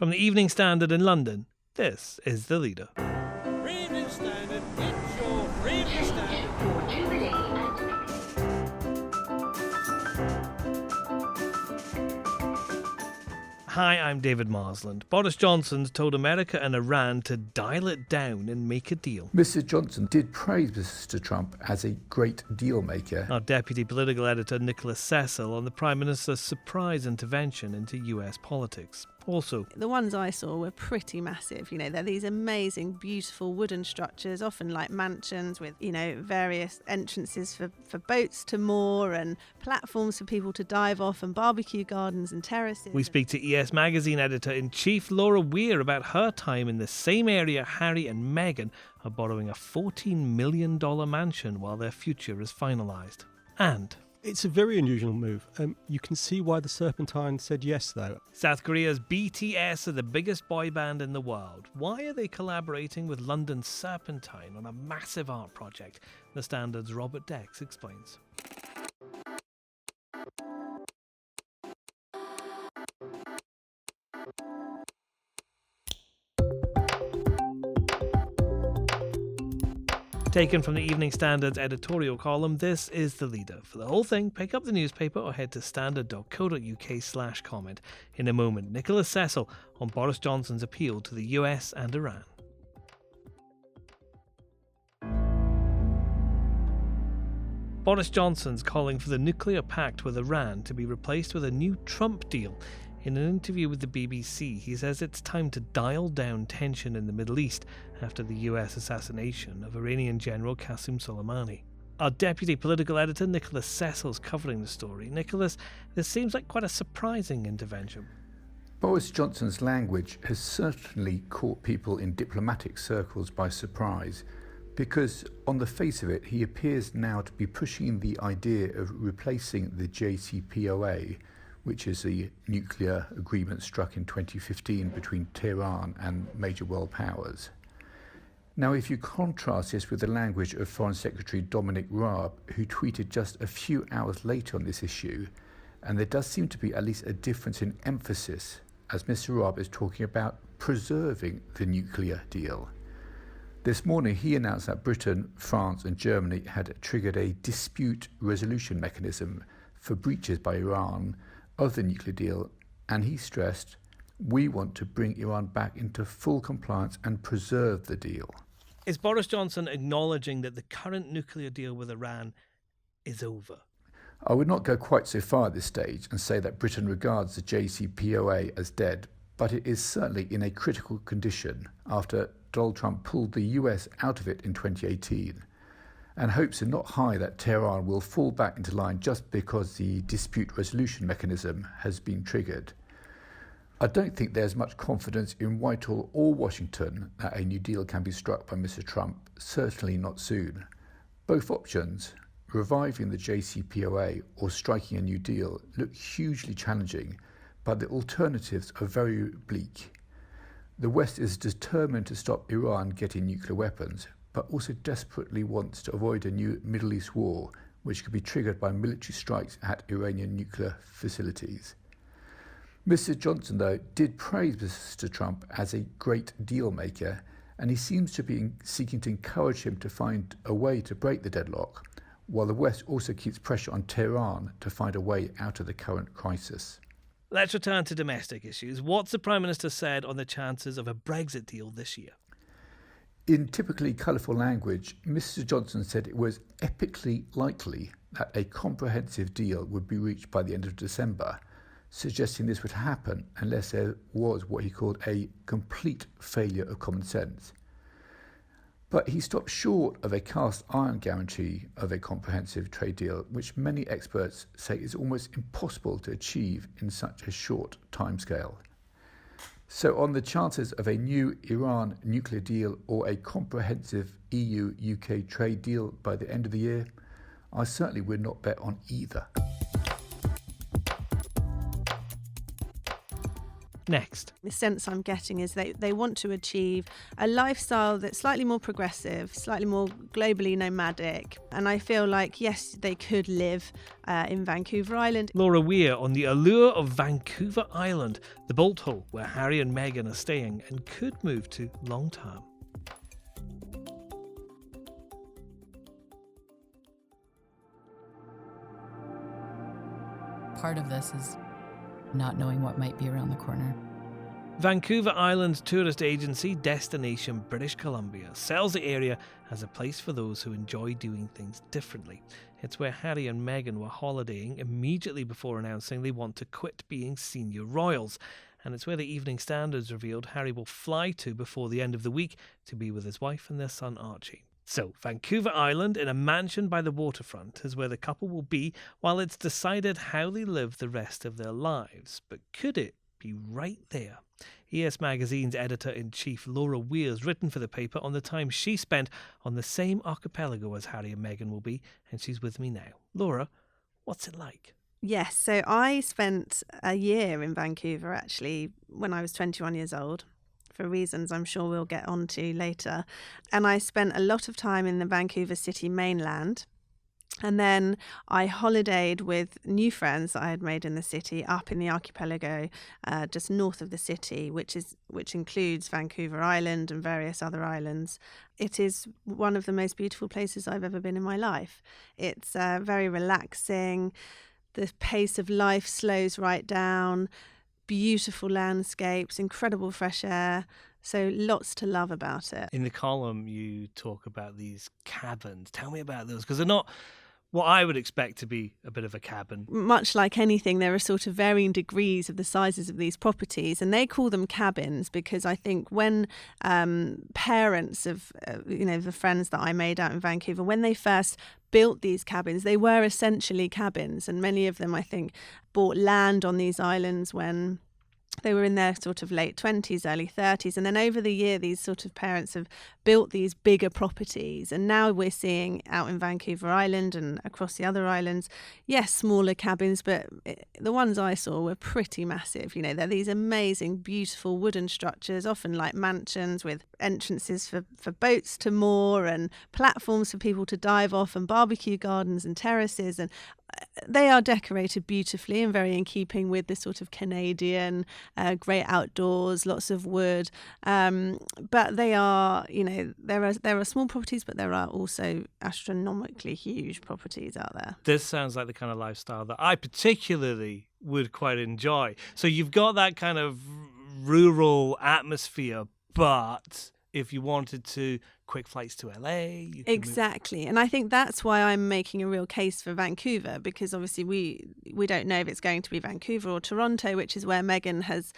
From the Evening Standard in London, this is The Leader. Evening Standard, it's your Evening Standard. Hi, I'm David Marsland. Boris Johnson's told America and Iran to dial it down and make a deal. Mr. Johnson did praise Mr. Trump as a great deal maker. Our deputy political editor Nicholas Cecil on the Prime Minister's surprise intervention into US politics. Also, the ones I saw were pretty massive. They're these amazing, beautiful wooden structures, often like mansions with, various entrances for boats to moor and platforms for people to dive off and barbecue gardens and terraces. We speak to ES Magazine Editor-in-Chief Laura Weir about her time in the same area Harry and Meghan are borrowing a $14 million mansion while their future is finalised. And it's a very unusual move. You can see why the Serpentine said yes, though. South Korea's BTS are the biggest boy band in the world. Why are they collaborating with London's Serpentine on a massive art project? The Standard's Robert Dex explains. Taken from the Evening Standard's editorial column, this is The Leader. For the whole thing, pick up the newspaper or head to standard.co.uk/comment. In a moment, Nicholas Cecil on Boris Johnson's appeal to the US and Iran. Boris Johnson's calling for the nuclear pact with Iran to be replaced with a new Trump deal. In an interview with the BBC, he says it's time to dial down tension in the Middle East after the US assassination of Iranian General Quasem Soleimani. Our deputy political editor, Nicholas Cecil, is covering the story. Nicholas, this seems like quite a surprising intervention. Boris Johnson's language has certainly caught people in diplomatic circles by surprise, because on the face of it, he appears now to be pushing the idea of replacing the JCPOA, which is the nuclear agreement struck in 2015 between Tehran and major world powers. Now, if you contrast this with the language of Foreign Secretary Dominic Raab, who tweeted just a few hours later on this issue, and there does seem to be at least a difference in emphasis, as Mr. Raab is talking about preserving the nuclear deal. This morning, he announced that Britain, France and Germany had triggered a dispute resolution mechanism for breaches by Iran of the nuclear deal, and he stressed, "We want to bring Iran back into full compliance and preserve the deal." Is Boris Johnson acknowledging that the current nuclear deal with Iran is over? I would not go quite so far at this stage and say that Britain regards the JCPOA as dead, but it is certainly in a critical condition after Donald Trump pulled the US out of it in 2018. And hopes are not high that Tehran will fall back into line just because the dispute resolution mechanism has been triggered. I don't think there's much confidence in Whitehall or Washington that a new deal can be struck by Mr. Trump, certainly not soon. Both options, reviving the JCPOA or striking a new deal, look hugely challenging, but the alternatives are very bleak. The West is determined to stop Iran getting nuclear weapons, but also desperately wants to avoid a new Middle East war, which could be triggered by military strikes at Iranian nuclear facilities. Mr. Johnson, though, did praise Mr. Trump as a great deal maker, and he seems to be seeking to encourage him to find a way to break the deadlock, while the West also keeps pressure on Tehran to find a way out of the current crisis. Let's return to domestic issues. What's the Prime Minister said on the chances of a Brexit deal this year? In typically colourful language, Mr. Johnson said it was epically likely that a comprehensive deal would be reached by the end of December, suggesting this would happen unless there was what he called a complete failure of common sense. But he stopped short of a cast iron guarantee of a comprehensive trade deal, which many experts say is almost impossible to achieve in such a short timescale. So on the chances of a new Iran nuclear deal or a comprehensive EU-UK trade deal by the end of the year, I certainly would not bet on either. Next. The sense I'm getting is they want to achieve a lifestyle that's slightly more progressive, slightly more globally nomadic. And I feel like, yes, they could live in Vancouver Island. Laura Weir on the allure of Vancouver Island, the bolt hole where Harry and Meghan are staying and could move to long term. Part of this is not knowing what might be around the corner. Vancouver Island tourist agency Destination British Columbia sells the area as a place for those who enjoy doing things differently. It's where Harry and Meghan were holidaying immediately before announcing they want to quit being senior royals. And it's where the Evening Standards revealed Harry will fly to before the end of the week to be with his wife and their son Archie. So, Vancouver Island, in a mansion by the waterfront, is where the couple will be while it's decided how they live the rest of their lives. But could it be right there? ES Magazine's Editor-in-Chief Laura Weir has written for the paper on the time she spent on the same archipelago as Harry and Meghan will be, and she's with me now. Laura, what's it like? Yes, so I spent a year in Vancouver, actually, when I was 21 years old, for reasons I'm sure we'll get onto later. And I spent a lot of time in the Vancouver city mainland. And then I holidayed with new friends that I had made in the city up in the archipelago, just north of the city, which includes Vancouver Island and various other islands. It is one of the most beautiful places I've ever been in my life. It's very relaxing. The pace of life slows right down. Beautiful landscapes, incredible fresh air. So lots to love about it. In the column, you talk about these cabins. Tell me about those, because they're not what I would expect to be a bit of a cabin. Much like anything, there are sort of varying degrees of the sizes of these properties, and they call them cabins because I think when parents of, the friends that I made out in Vancouver, when they first built these cabins, they were essentially cabins, and many of them, I think, bought land on these islands when they were in their sort of late 20s, early 30s. And then over the year, these sort of parents have built these bigger properties. And now we're seeing out in Vancouver Island and across the other islands, yes, smaller cabins, but the ones I saw were pretty massive. You know, they're these amazing, beautiful wooden structures, often like mansions with entrances for boats to moor and platforms for people to dive off and barbecue gardens and terraces. And they are decorated beautifully and very in keeping with the sort of Canadian great outdoors, lots of wood. But they are, there are small properties, but there are also astronomically huge properties out there. This sounds like the kind of lifestyle that I particularly would quite enjoy. So you've got that kind of rural atmosphere, but if you wanted to, quick flights to LA. Exactly. And I think that's why I'm making a real case for Vancouver, because obviously we don't know if it's going to be Vancouver or Toronto, which is where Meghan has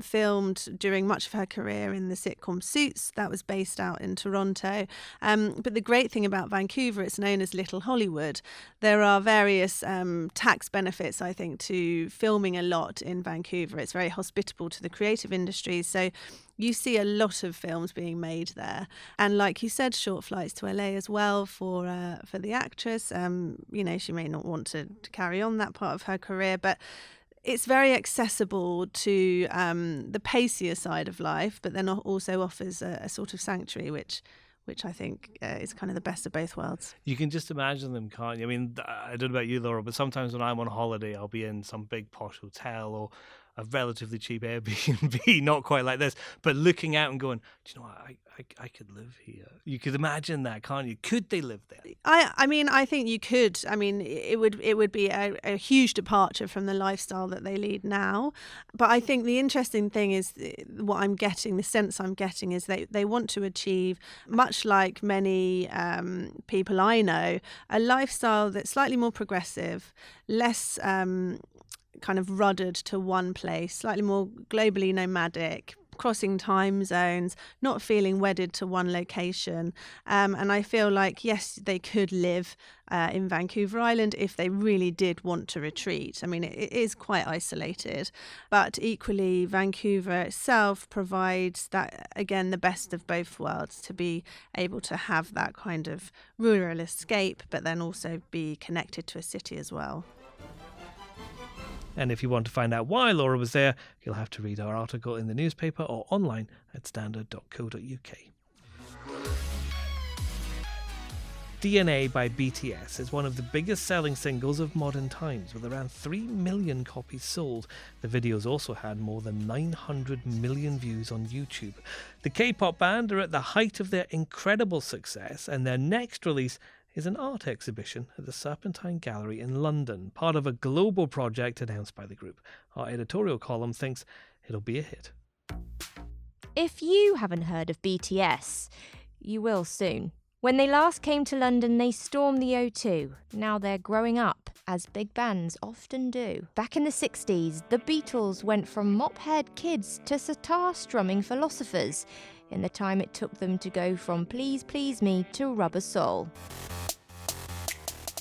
filmed during much of her career in the sitcom Suits. That was based out in Toronto. But the great thing about Vancouver, it's known as Little Hollywood. There are various tax benefits, I think, to filming a lot in Vancouver. It's very hospitable to the creative industries. So you see a lot of films being made there. And like you said, short flights to LA as well for the actress. She may not want to carry on that part of her career, but it's very accessible to the pacier side of life, but then also offers a sort of sanctuary, which I think is kind of the best of both worlds. You can just imagine them, can't you? I mean, I don't know about you, Laura, but sometimes when I'm on holiday, I'll be in some big posh hotel or a relatively cheap Airbnb, not quite like this, but looking out and going, do you know what, I could live here. You could imagine that, can't you? Could they live there? I think you could. I mean, it would be a huge departure from the lifestyle that they lead now. But I think the interesting thing is the sense I'm getting is they want to achieve, much like many people I know, a lifestyle that's slightly more progressive, less kind of ruddered to one place, slightly more globally nomadic, crossing time zones, not feeling wedded to one location. And I feel like, yes, they could live in Vancouver Island if they really did want to retreat. I mean, it is quite isolated, but equally Vancouver itself provides that, again, the best of both worlds, to be able to have that kind of rural escape, but then also be connected to a city as well. And if you want to find out why Laura was there, you'll have to read our article in the newspaper or online at standard.co.uk. DNA by BTS is one of the biggest selling singles of modern times, with around 3 million copies sold. The videos also had more than 900 million views on YouTube. The K-pop band are at the height of their incredible success, and their next release is an art exhibition at the Serpentine Gallery in London, part of a global project announced by the group. Our editorial column thinks it'll be a hit. If you haven't heard of BTS, you will soon. When they last came to London, they stormed the O2. Now they're growing up, as big bands often do. Back in the 60s, the Beatles went from mop-haired kids to sitar-strumming philosophers in the time it took them to go from Please Please Me to Rubber Soul.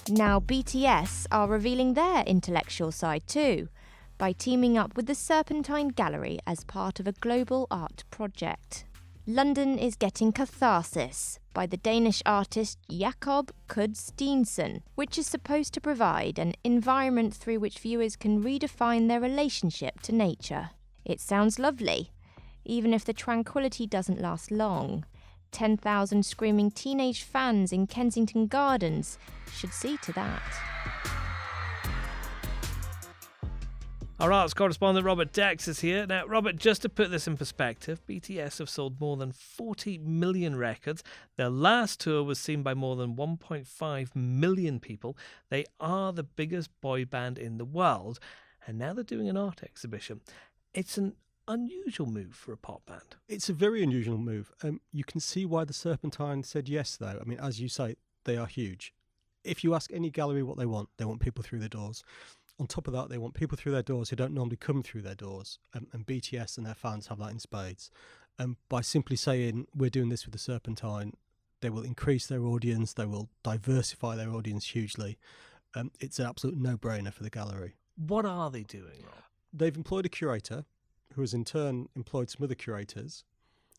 Now BTS are revealing their intellectual side too, by teaming up with the Serpentine Gallery as part of a global art project. London is getting Catharsis by the Danish artist Jacob Kudsteensen, which is supposed to provide an environment through which viewers can redefine their relationship to nature. It sounds lovely, even if the tranquility doesn't last long. 10,000 screaming teenage fans in Kensington Gardens should see to that. Our arts correspondent Robert Dex is here. Now, Robert, just to put this in perspective, BTS have sold more than 40 million records. Their last tour was seen by more than 1.5 million people. They are the biggest boy band in the world, and now they're doing an art exhibition. It's an unusual move for a pop band. It's a very unusual move. You can see why the Serpentine said yes, though. I mean, as you say, they are huge. If you ask any gallery what they want people through the doors. On top of that, they want people through their doors who don't normally come through their doors. And BTS and their fans have that in spades. By simply saying, we're doing this with the Serpentine, they will increase their audience, they will diversify their audience hugely. It's an absolute no-brainer for the gallery. What are they doing, Rob? They've employed a curator, who has in turn employed some other curators,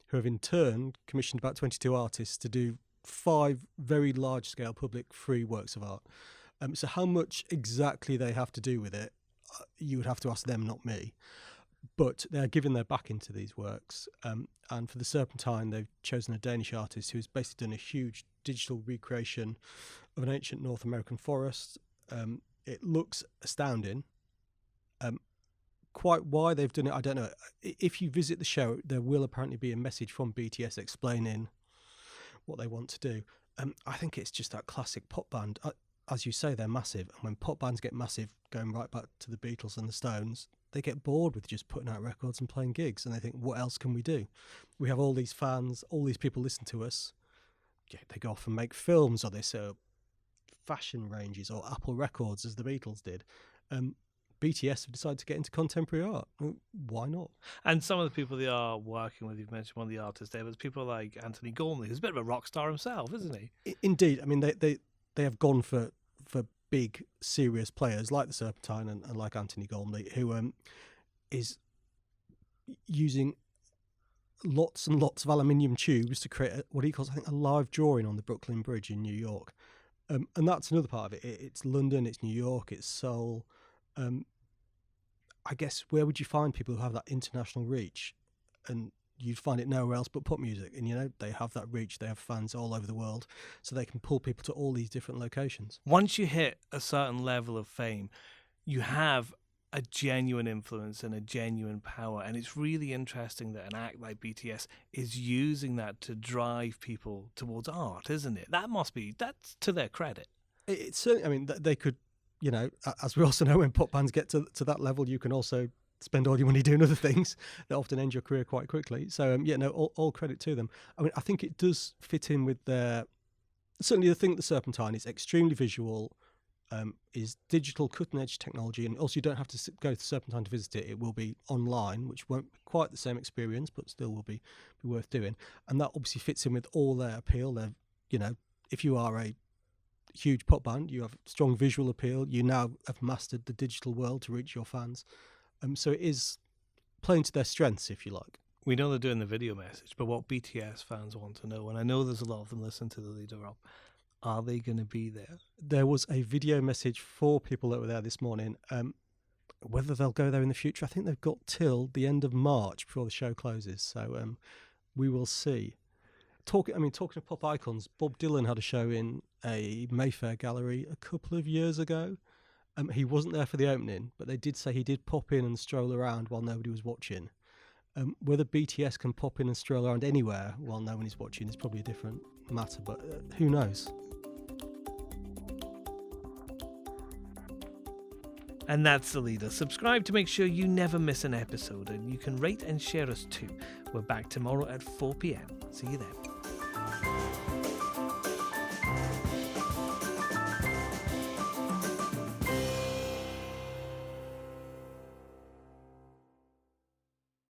who have in turn commissioned about 22 artists to do 5 very large-scale public free works of art. So how much exactly they have to do with it, you would have to ask them, not me. But they're giving their back into these works. And for the Serpentine, they've chosen a Danish artist who has basically done a huge digital recreation of an ancient North American forest. It looks astounding. Quite why they've done it, I don't know. If you visit the show, there will apparently be a message from BTS explaining what they want to do. I think it's just that classic pop band. As you say, they're massive. And when pop bands get massive, going right back to the Beatles and the Stones, they get bored with just putting out records and playing gigs. And they think, what else can we do? We have all these fans, all these people listen to us. Yeah, they go off and make films, or they set up fashion ranges, or Apple Records, as the Beatles did. BTS have decided to get into contemporary art. Why not? And some of the people they are working with, you've mentioned one of the artists there, but people like Anthony Gormley, who's a bit of a rock star himself, isn't he? Indeed. I mean, they have gone for big, serious players like the Serpentine and like Anthony Gormley, who is using lots and lots of aluminium tubes to create what he calls, I think, a live drawing on the Brooklyn Bridge in New York. And that's another part of it. It's London, it's New York, it's Seoul. I guess, where would you find people who have that international reach? And you'd find it nowhere else but pop music. And, they have that reach. They have fans all over the world, so they can pull people to all these different locations. Once you hit a certain level of fame, you have a genuine influence and a genuine power. And it's really interesting that an act like BTS is using that to drive people towards art, isn't it? That's to their credit. It's certainly, I mean, they could, as we also know, when pop bands get to that level, you can also spend all your money doing other things that often end your career quite quickly. So, all credit to them. I mean, I think it does fit in with certainly the thing at the Serpentine is extremely visual, is digital cutting-edge technology, and also you don't have to go to the Serpentine to visit it. It will be online, which won't be quite the same experience, but still will be worth doing. And that obviously fits in with all their appeal. If you are a huge pop band, you have strong visual appeal, you now have mastered the digital world to reach your fans. So it is playing to their strengths, if you like. We know they're doing the video message, but what BTS fans want to know, and I know there's a lot of them listening to the leader, Rob, are they going to be there? There was a video message for people that were there this morning. Whether they'll go there in the future, I think they've got till the end of March before the show closes. So we will see. Talking of pop icons, Bob Dylan had a show in a Mayfair gallery a couple of years ago. He wasn't there for the opening, but they did say he did pop in and stroll around while nobody was watching. Whether BTS can pop in and stroll around anywhere while no one is watching is probably a different matter, but who knows? And that's The Leader. Subscribe to make sure you never miss an episode, and you can rate and share us too. We're back tomorrow at 4 p.m. See you then.